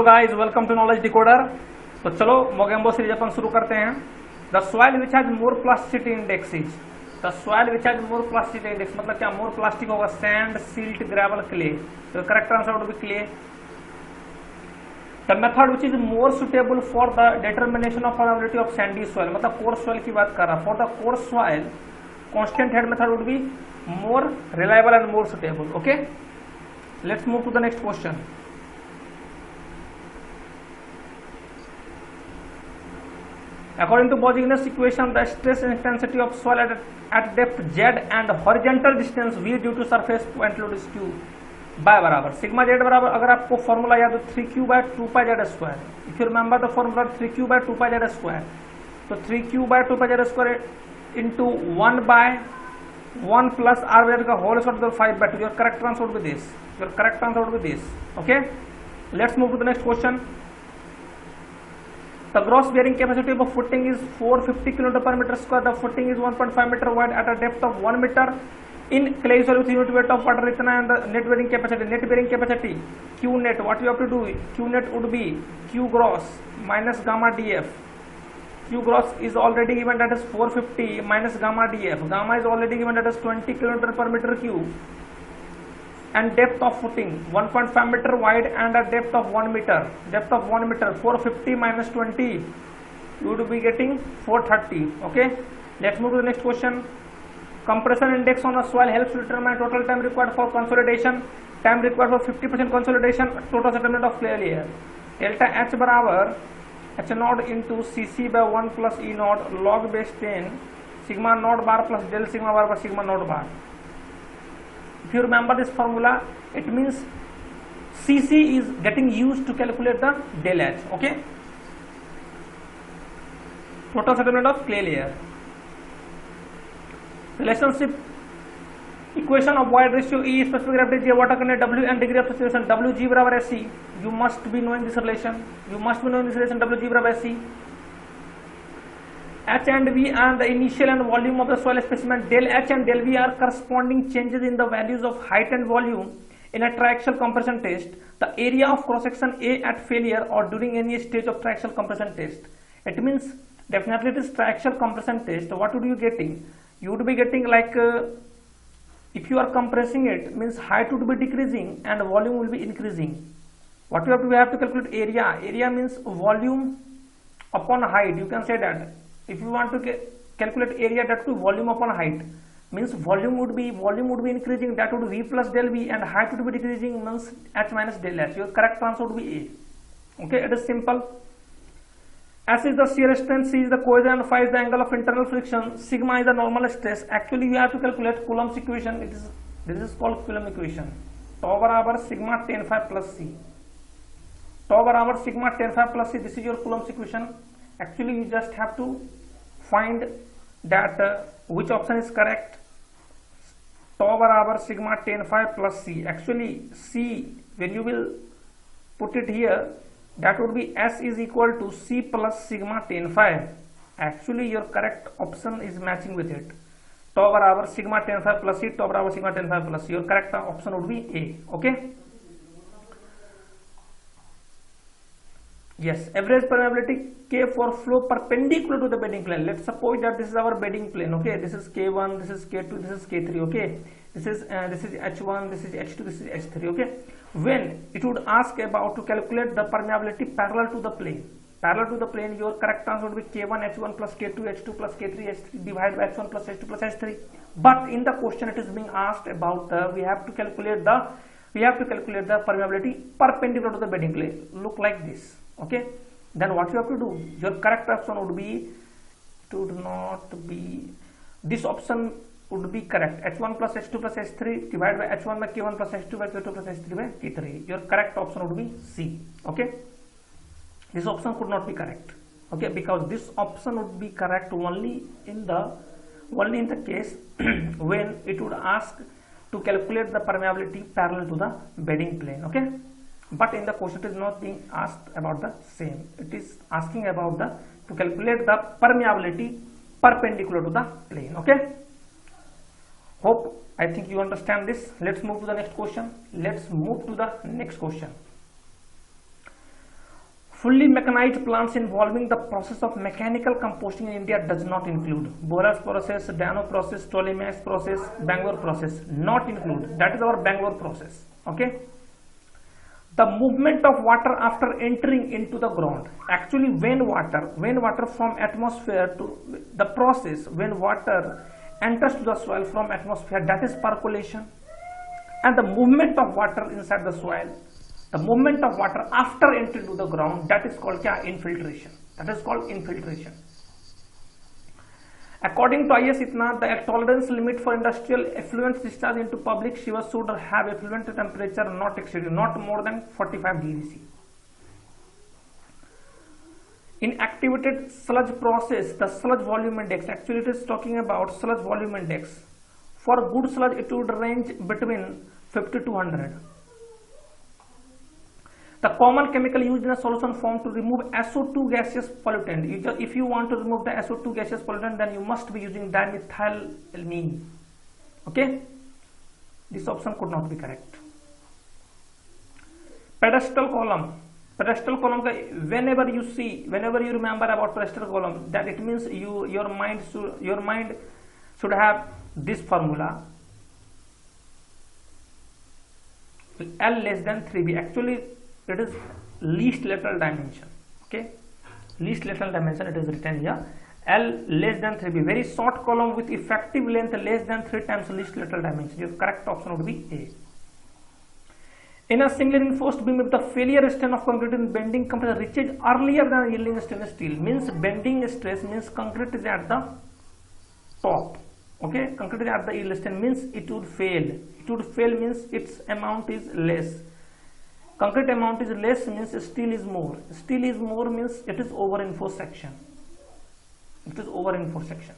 Guys, welcome to Knowledge Decoder. तो चलो Mogambo series अपन शुरू करते हैं। The soil which has more plasticity index is, the soil which has more plasticity index मतलब क्या? मोर प्लास्टिक होगा, सैंड, सिल्ट, ग्रेवल, क्ले। तो correct answer would be clay. The method which is more suitable for the determination of probability of sandy soil मतलब coarse soil की बात कर रहा। For the coarse soil constant head method would be more reliable and more suitable. Okay, let's move to the next question. According to Bouguereau's equation, the stress intensity of soil at depth z and horizontal distance v due to surface point load is q by बराबर sigma z बराबर, अगर आपको formula याद हो 3q by 2 pi z square. If you remember the formula 3q by 2 pi z square, तो 3q by 2 pi z square into 1 by 1 plus r where का whole square to 5 by 2. Your correct answer would be this. Your correct answer would be this. Okay, let's move to the next question. The gross bearing capacity of a footing is 450 kN per meter square. The footing is 1.5 meter wide at a depth of 1 meter. In clay soil with unit weight of water itna, and the net bearing capacity Q net, what you have to do? Q net would be Q gross minus gamma df. Q gross is already given, that is 450 minus gamma df. Gamma is already given, that is 20 kN per meter cube. And depth of footing 1.5 meter wide and a depth of 1 meter. Depth of 1 meter, 450 minus 20, you would be getting 430. Okay, let's move to the next question. Compression index on a soil helps to determine total time required for consolidation. Time required for 50% consolidation, total settlement of clay layer. Delta H बराबर H naught into Cc by 1 plus E naught log base 10 sigma naught bar plus del sigma bar by sigma naught bar. If you remember this formula, it means Cc is getting used to calculate the del H. Okay, total settlement of clay layer. Relationship equation of void ratio E, specific gravity J, water content W and degree of saturation Wg बराबर SC. You must be knowing this relation. Wg बराबर SC. H and V are the initial and volume of the soil specimen. Del H and del V are corresponding changes in the values of height and volume in a triaxial compression test. The area of cross section A at failure or during any stage of triaxial compression test. It means definitely it is triaxial compression test. What would you getting? You would be getting like if you are compressing it, means height would be decreasing and volume will be increasing. What you have to calculate area. Area means volume upon height. You can say that. If you want to calculate area, that to volume upon height, means volume would be increasing, that would V plus del V, and height would be decreasing, means H minus del H. Your correct answer would be A. Okay, it is simple. S is the shear strength, C is the cohesion, and phi is the angle of internal friction, sigma is the normal stress. Actually you have to calculate Coulomb's equation. This is called Coulomb equation. Tau बराबर sigma tan phi plus C. Tau बराबर sigma tan phi plus C. This is your Coulomb's equation. Actually you just have to find that which option is correct. Tau बराबर sigma tan phi plus C. Actually C, when you will put it here, that would be S is equal to C plus sigma tan phi. Actually your correct option is matching with it. Tau बराबर sigma tan phi plus C, tau बराबर sigma tan phi plus C. Your correct option would be A. Okay, yes. Average permeability K for flow perpendicular to the bedding plane. Let's suppose that this is our bedding plane. Okay, this is K1, this is K2, this is K3. Okay, this is H1, this is H2, this is H3. Okay, when it would ask about to calculate the permeability parallel to the plane, your correct answer would be K1 H1 plus K2 H2 plus K3 H3 divided by H1 plus H2 plus H3. But in the question it is being asked about we have to calculate the permeability perpendicular to the bedding plane. Look like this. Okay, then what you have to do? Your correct option would be, it would not be, this option would be correct. H1 plus H2 plus H3 divided by H1 by K1 plus H2 by K2 plus H3 by K3. Your correct option would be C. Okay, this option could not be correct. Okay, because this option would be correct only in the case when it would ask to calculate the permeability parallel to the bedding plane. Okay, but in the question it is not being asked about the same. It is asking about to calculate the permeability perpendicular to the plane. Okay, I think you understand this. Let's move to the next question. Fully mechanized plants involving the process of mechanical composting in India does not include Boras process, Dano process, Ptolemaic process, Bangalore process, not include. That is our Bangalore process. Okay. The movement of water after entering into the ground. Actually, when water from atmosphere to the process, when water enters to the soil from atmosphere, that is percolation. And the movement of water inside the soil, the movement of water after entering to the ground, that is called infiltration. That is called infiltration. According to IS ITNA, the tolerance limit for industrial effluent discharge into public sewers should have effluent temperature not more than 45 degrees C. In activated sludge process, the sludge volume index, actually it is talking about sludge volume index. For good sludge, it would range between 50 to 100. The common chemical used in a solution form to remove SO2 gaseous pollutant. If you want to remove the SO2 gaseous pollutant, then you must be using dimethylamine. Okay? This option could not be correct. Pedestal column. Pedestal column, whenever you remember about pedestal column, that it means your mind should have this formula. L less than 3b. Actually, it is least lateral dimension. Okay, least lateral dimension, it is written here. L less than 3b. Very short column with effective length less than 3 times least lateral dimension. Your correct option would be A. In a single reinforced beam, if the failure strength of concrete in bending compressor reaches earlier than yielding stainless steel, means bending stress means concrete is at the top. Okay, concrete is at the yield strength means it would fail. It would fail means its amount is less. Concrete amount is less means steel is more. Steel is more means it is over-reinforced section. It is over-reinforced section.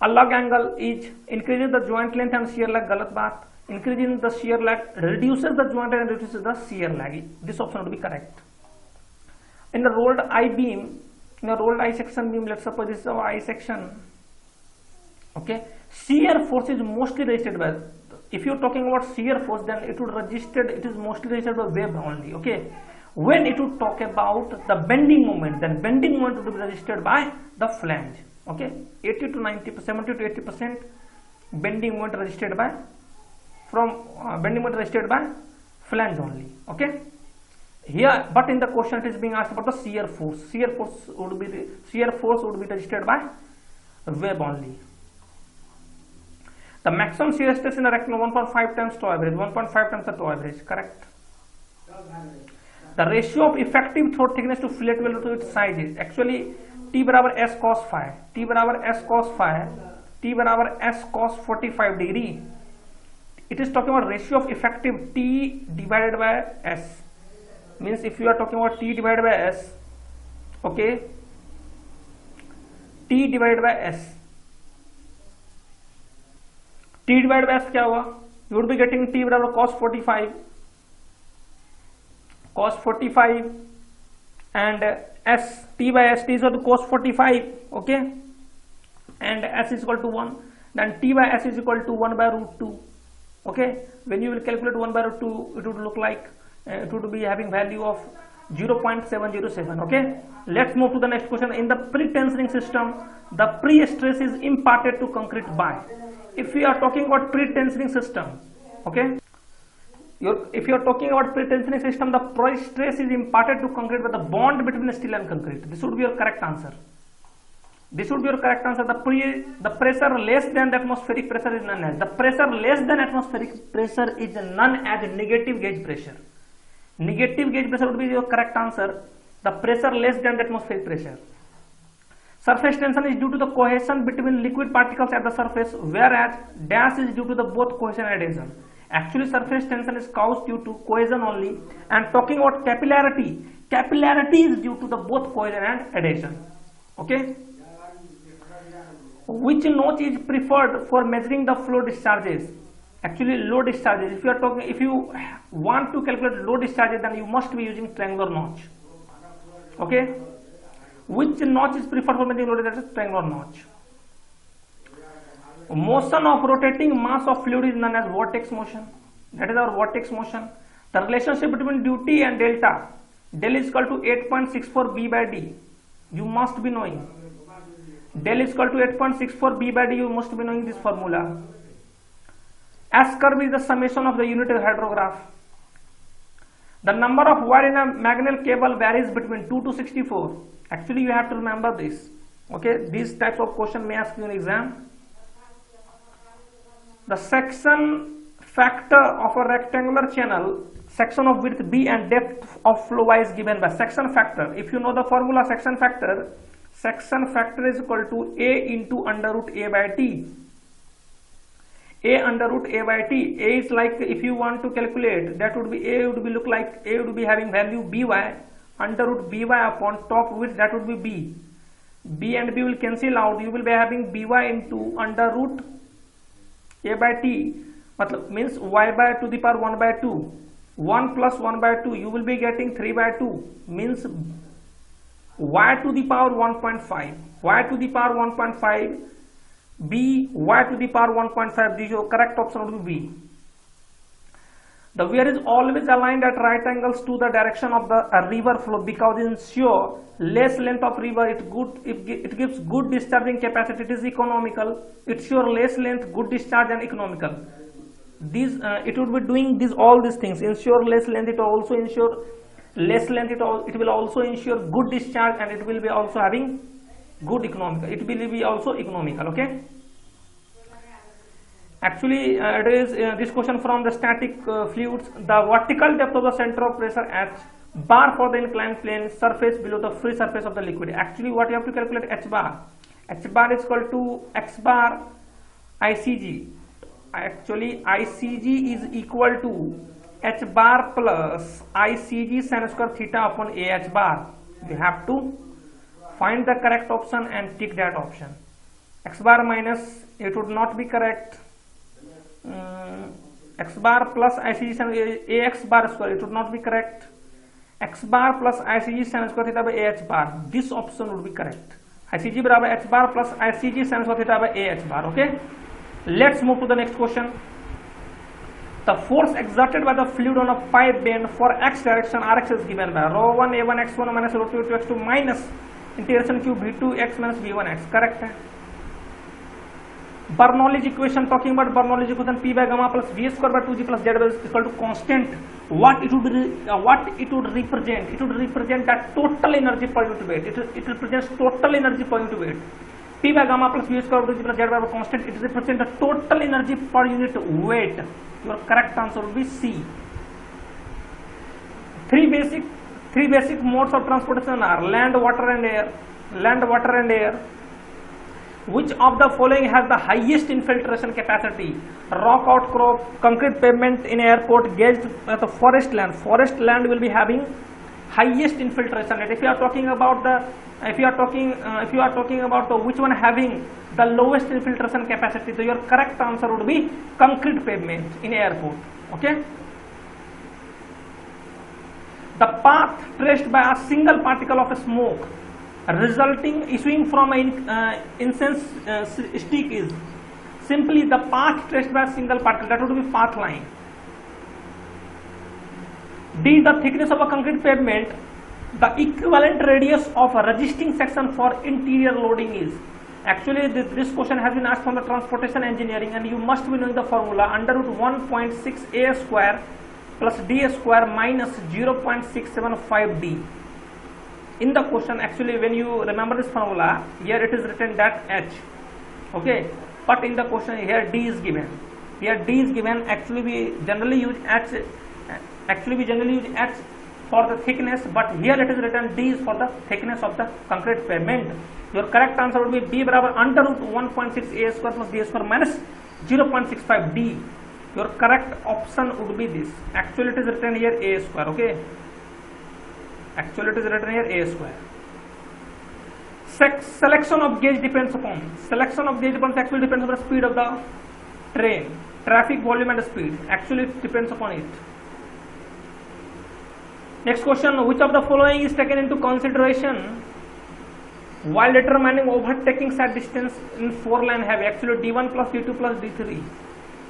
A lug angle is increasing the joint length and shear lag. Galat baat. Increasing the shear lag reduces the joint and reduces the shear lag. This option would be correct. In a rolled I beam, in a rolled I section beam, let's suppose this is our I section. Okay, shear force is mostly resisted by. If you're talking about shear force, then it is mostly resisted by web only. Okay, when it would talk about the bending moment, then bending moment would be resisted by the flange. Okay, 80 to 90, 70 to 80% bending moment resisted by bending moment resisted by flange only. Okay, here, but in the question it is being asked about the shear force. Shear force would be resisted by web only. The maximum shear stress in a rectangle 1.5 times toe average, 1.5 times the toe average, correct? The ratio of effective throat thickness to fillet weld to its size is actually T बराबर S cos phi, T बराबर S cos phi, T बराबर S cos 45 degree. It is talking about ratio of effective T divided by S. Means if you are talking about T divided by S, okay, T divided by S. T divided by S क्या हुआ? You would be getting T बराबर cos 45 and S, T by S, T is equal to cos 45, okay, and S is equal to 1, then T by S is equal to 1 by root 2, okay. When you will calculate 1 by root 2, it would look like it would be having value of 0.707, okay. Let's move to the next question. In the pre-tensioning system, the pre-stress is imparted to concrete by. If we are talking about pre-tensioning system, okay, if you are talking about pre-tensioning system, the pre-stress is imparted to concrete by the bond between steel and concrete. This would be your correct answer. This would be your correct answer. The pressure less than the atmospheric pressure is known as. The pressure less than atmospheric pressure is known as negative gauge pressure. Negative gauge pressure would be your correct answer. The pressure less than the atmospheric pressure. Surface tension is due to the cohesion between liquid particles at the surface, whereas dash is due to the both cohesion and adhesion. Actually, surface tension is caused due to cohesion only, and talking about capillarity, capillarity is due to the both cohesion and adhesion. Okay. Which notch is preferred for measuring the flow discharges? Actually, low discharges. If you want to calculate low discharges, then you must be using triangular notch. Okay. Which notch is preferred for measuring low discharges? Triangular notch. Motion of rotating mass of fluid is known as vortex motion. That is our vortex motion. The relationship between duty and delta. Del is equal to 8.64 B by D. You must be knowing. Del is equal to 8.64 B by D. You must be knowing this formula. S curve is the summation of the unit hydrograph. The number of wire in a Magnell cable varies between 2 to 64. Actually, you have to remember this. Okay, these types of question may ask you in exam. The section factor of a rectangular channel, section of width B and depth of flow Y is given by section factor. If you know the formula section factor is equal to A into under root A by T. A under root A by T. A is like, if you want to calculate, that would be A would be look like A would be having value by under root by upon top width, that would be B. B and B will cancel out. You will be having by into under root A by T, means Y by to the power 1 by 2. 1 plus 1 by 2, you will be getting 3 by 2, means Y to the power 1.5. Y to the power 1.5. B, Y to the power 1.5. This your correct option would be B. The weir is always aligned at right angles to the direction of the river flow because it ensures less length of river. It gives good discharging capacity. It is economical. It ensures less length, good discharge, and economical. These it would be doing all these things. Ensure less length. It also ensure less length. It will also ensure good discharge, and it will be also having good economical. It will be also economical. Okay. Actually, it is this question from the static fluids. The vertical depth of the center of pressure H bar for the inclined plane surface below the free surface of the liquid. Actually, what you have to calculate H bar. H bar is equal to X bar ICG. Actually, ICG is equal to H bar plus ICG sin square theta upon AH bar. You have to find the correct option and tick that option. X bar minus, it would not be correct. X bar plus ICG sin AX bar square, it would not be correct. X bar plus ICG sin square theta by AH bar, this option would be correct. ICG बराबर H bar plus ICG sin square theta by AH bar. Okay, let's move to the next question. The force exerted by the fluid on a pipe bend for x direction Rx is given by ρ1 a1 x1 minus ρ2 a2 x2 minus integration q v2 x minus v1 x. Correct है. Bernoulli's equation, talking about Bernoulli's equation, P by gamma plus V square by 2G plus Z is equal to constant. What it would represent? It would represent that total energy per unit weight. It represents total energy per unit weight. P by gamma plus V square by 2G plus Z by constant. It represents the total energy per unit weight. Your correct answer would be C. Three basic modes of transportation are land, water, and air. Land, water, and air. Which of the following has the highest infiltration capacity? Rock outcrop, concrete pavement in airport, gauged at the forest land. Forest land will be having highest infiltration rate. If you are talking about which one having the lowest infiltration capacity, so your correct answer would be concrete pavement in airport. Okay. The path traced by a single particle of smoke issuing from an incense stick is simply the path traced by a single particle, that would be path line. D, the thickness of a concrete pavement, the equivalent radius of a resisting section for interior loading is. Actually, this question has been asked from the transportation engineering, and you must be knowing the formula under root 1.6 a square plus d square minus 0.675 d. In the question, actually, when you remember this formula, here it is written that H. Okay, but in the question here D is given. Here D is given. Actually, we generally use H. For the thickness, but here it is written D is for the thickness of the concrete pavement. Your correct answer would be B बराबर under root 1.6 a square plus d square minus 0.65 d. Your correct option would be this. Actually, it is written here a square. Okay. Actually, it is written here a square. Selection of gauge depends upon. Actually depends on the speed of the train, traffic volume and speed. Actually, it depends upon it. Next question: which of the following is taken into consideration while determining overtaking set distance in 4-lane highway? Actually, D1 plus D2 plus D3.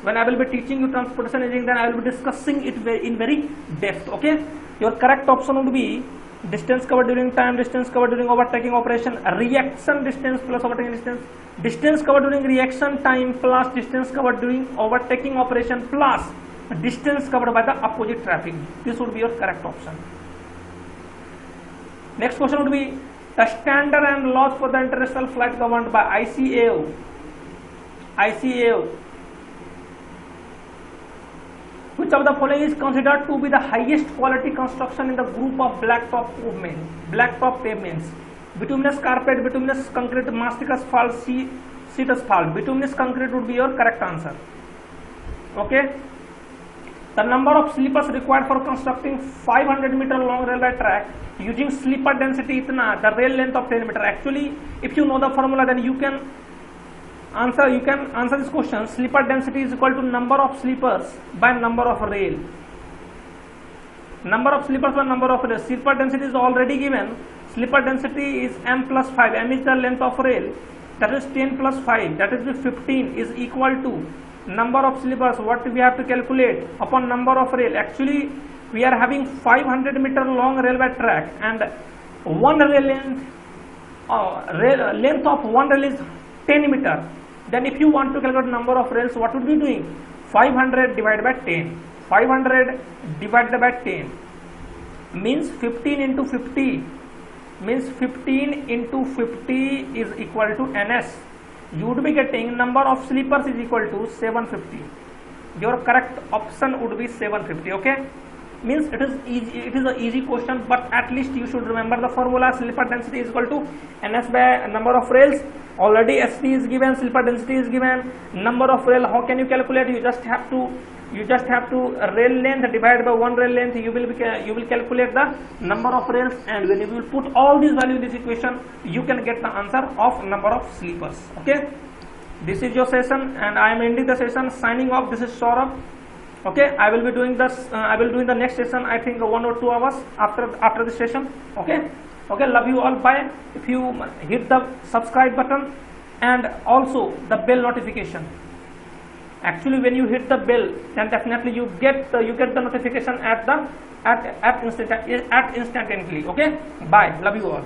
When I will be teaching you transportation engineering, then I will be discussing it in very depth. Okay. Your correct option would be distance covered during time, distance covered during overtaking operation, reaction distance plus overtaking distance, distance covered during reaction time plus distance covered during overtaking operation plus distance covered by the opposite traffic. This would be your correct option. Next question would be the standard and laws for the international flight governed by ICAO. ICAO. Which of the following is considered to be the highest quality construction in the group of blacktop pavements? Bituminous carpet, bituminous concrete, mastic asphalt, sheet asphalt. Bituminous concrete would be your correct answer. Okay. The number of sleepers required for constructing 500-meter long railway track using sleeper density itna, the rail length of 10 meter. Actually, if you know the formula, then you can answer this question. Sleeper density is equal to number of sleepers by number of rail. Number of sleepers by number of rail. Sleeper density is already given. Sleeper density is m plus 5. M is the length of rail. That is 10 plus 5. That is 15 is equal to number of sleepers. What we have to calculate upon number of rail. Actually, we are having 500-meter long railway track, and one rail length of one rail is 10 meter. Then if you want to calculate number of rails, what would be doing? 500 divided by 10. 500 divided by 10 means 15 into 50 means 15 into 50 is equal to ns. You would be getting number of sleepers is equal to 750. Your correct option would be 750. Okay, means it is easy. It is an easy question, but at least you should remember the formula. Sleeper density is equal to ns by number of rails. Already ST is given, sleeper density is given, number of rail. How can you calculate? You just have to rail length divided by one rail length. You will calculate the number of rails, and when you will put all these values in this equation, you can get the answer of number of sleepers. Okay, this is your session, and I am ending the session. Signing off. This is Saurabh. Okay, I will be doing this. I will do in the next session. I think 1 or 2 hours after this session. Okay. Okay, love you all. Bye. If you hit the subscribe button and also the bell notification. Actually, when you hit the bell, then definitely you get the notification at instantaneously. Okay. Bye. Love you all.